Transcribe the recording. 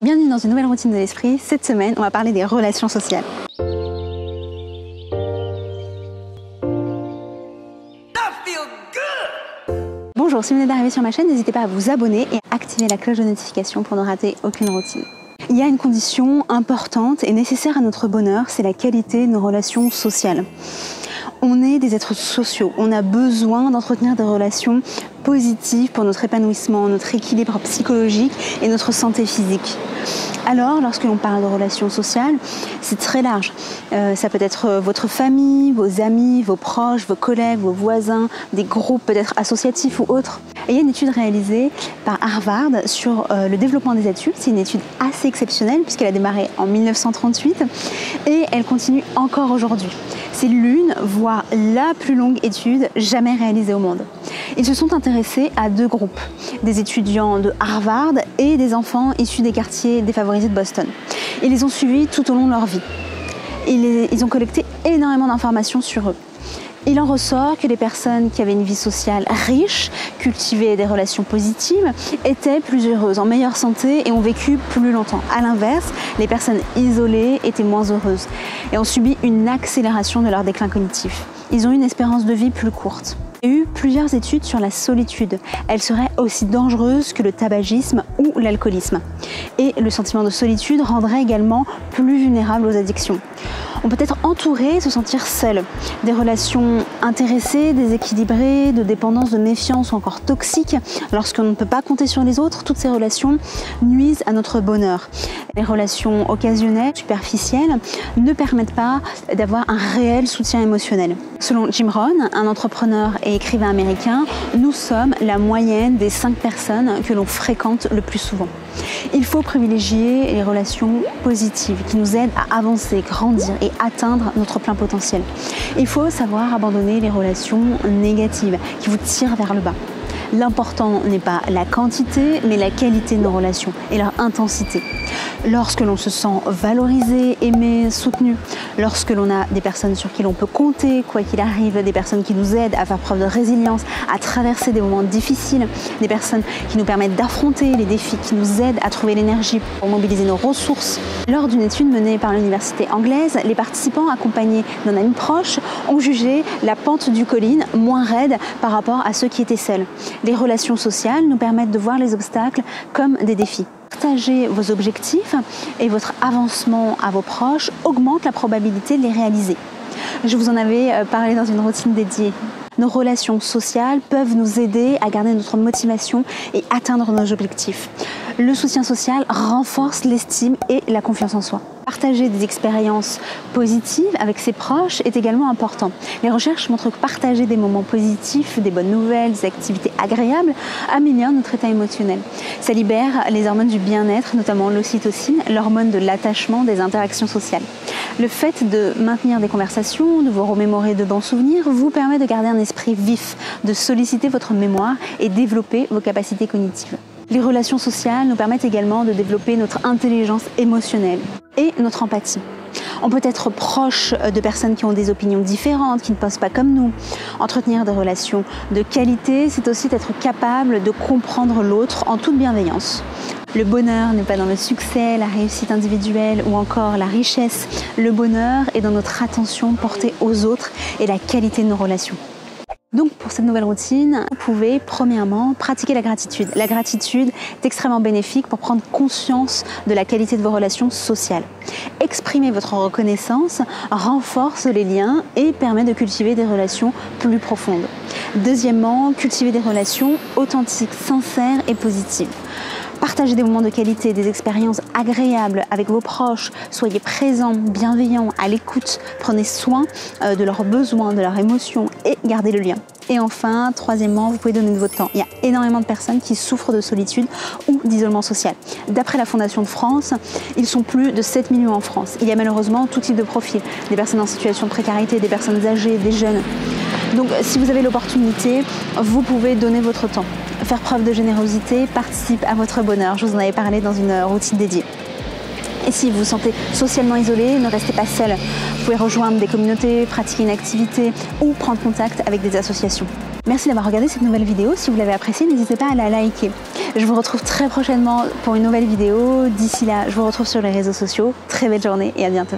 Bienvenue dans une nouvelle routine de l'esprit. Cette semaine, on va parler des relations sociales. Bonjour, si vous venez d'arriver sur ma chaîne, n'hésitez pas à vous abonner et à activer la cloche de notification pour ne rater aucune routine. Il y a une condition importante et nécessaire à notre bonheur, c'est la qualité de nos relations sociales. On est des êtres sociaux, on a besoin d'entretenir des relations positives pour notre épanouissement, notre équilibre psychologique et notre santé physique. Alors, lorsque l'on parle de relations sociales, c'est très large. Ça peut être votre famille, vos amis, vos proches, vos collègues, vos voisins, des groupes peut-être associatifs ou autres. Et il y a une étude réalisée par Harvard sur le développement des adultes. C'est une étude assez exceptionnelle puisqu'elle a démarré en 1938 et elle continue encore aujourd'hui. C'est l'une, voire la plus longue étude jamais réalisée au monde. Ils se sont intéressés à deux groupes, des étudiants de Harvard et des enfants issus des quartiers défavorisés de Boston. Ils les ont suivis tout au long de leur vie. Ils ont collecté énormément d'informations sur eux. Il en ressort que les personnes qui avaient une vie sociale riche, cultivaient des relations positives, étaient plus heureuses, en meilleure santé et ont vécu plus longtemps. À l'inverse, les personnes isolées étaient moins heureuses et ont subi une accélération de leur déclin cognitif. Ils ont eu une espérance de vie plus courte. Il y a eu plusieurs études sur la solitude. Elle serait aussi dangereuse que le tabagisme ou l'alcoolisme. Et le sentiment de solitude rendrait également plus vulnérable aux addictions. On peut être entouré, se sentir seul. Des relations intéressées, déséquilibrées, de dépendance, de méfiance ou encore toxiques. Lorsqu'on ne peut pas compter sur les autres, toutes ces relations nuisent à notre bonheur. Les relations occasionnelles, superficielles, ne permettent pas d'avoir un réel soutien émotionnel. Selon Jim Rohn, un entrepreneur et écrivain américain, nous sommes la moyenne des 5 personnes que l'on fréquente le plus souvent. Il faut privilégier les relations positives qui nous aident à avancer, grandir et atteindre notre plein potentiel. Il faut savoir abandonner les relations négatives qui vous tirent vers le bas. L'important n'est pas la quantité, mais la qualité de nos relations et leur intensité. Lorsque l'on se sent valorisé, aimé, soutenu, lorsque l'on a des personnes sur qui l'on peut compter, quoi qu'il arrive, des personnes qui nous aident à faire preuve de résilience, à traverser des moments difficiles, des personnes qui nous permettent d'affronter les défis, qui nous aident à trouver l'énergie pour mobiliser nos ressources. Lors d'une étude menée par l'université anglaise, les participants accompagnés d'un ami proche ont jugé la pente du colline moins raide par rapport à ceux qui étaient seuls. Les relations sociales nous permettent de voir les obstacles comme des défis. Partager vos objectifs et votre avancement à vos proches augmente la probabilité de les réaliser. Je vous en avais parlé dans une routine dédiée. Nos relations sociales peuvent nous aider à garder notre motivation et atteindre nos objectifs. Le soutien social renforce l'estime et la confiance en soi. Partager des expériences positives avec ses proches est également important. Les recherches montrent que partager des moments positifs, des bonnes nouvelles, des activités agréables améliore notre état émotionnel. Ça libère les hormones du bien-être, notamment l'ocytocine, l'hormone de l'attachement, des interactions sociales. Le fait de maintenir des conversations, de vous remémorer de bons souvenirs, vous permet de garder un esprit vif, de solliciter votre mémoire et développer vos capacités cognitives. Les relations sociales nous permettent également de développer notre intelligence émotionnelle et notre empathie. On peut être proche de personnes qui ont des opinions différentes, qui ne pensent pas comme nous. Entretenir des relations de qualité, c'est aussi être capable de comprendre l'autre en toute bienveillance. Le bonheur n'est pas dans le succès, la réussite individuelle ou encore la richesse. Le bonheur est dans notre attention portée aux autres et la qualité de nos relations. Donc pour cette nouvelle routine, vous pouvez premièrement pratiquer la gratitude. La gratitude est extrêmement bénéfique pour prendre conscience de la qualité de vos relations sociales. Exprimer votre reconnaissance renforce les liens et permet de cultiver des relations plus profondes. Deuxièmement, cultiver des relations authentiques, sincères et positives. Partagez des moments de qualité, des expériences agréables avec vos proches. Soyez présents, bienveillants, à l'écoute. Prenez soin de leurs besoins, de leurs émotions et gardez le lien. Et enfin, troisièmement, vous pouvez donner de votre temps. Il y a énormément de personnes qui souffrent de solitude ou d'isolement social. D'après la Fondation de France, ils sont plus de 7 millions en France. Il y a malheureusement tout type de profil. Des personnes en situation de précarité, des personnes âgées, des jeunes. Donc si vous avez l'opportunité, vous pouvez donner votre temps. Faire preuve de générosité participe à votre bonheur. Je vous en avais parlé dans une routine dédiée. Et si vous vous sentez socialement isolé, ne restez pas seul. Vous pouvez rejoindre des communautés, pratiquer une activité ou prendre contact avec des associations. Merci d'avoir regardé cette nouvelle vidéo. Si vous l'avez appréciée, n'hésitez pas à la liker. Je vous retrouve très prochainement pour une nouvelle vidéo. D'ici là, je vous retrouve sur les réseaux sociaux. Très belle journée et à bientôt.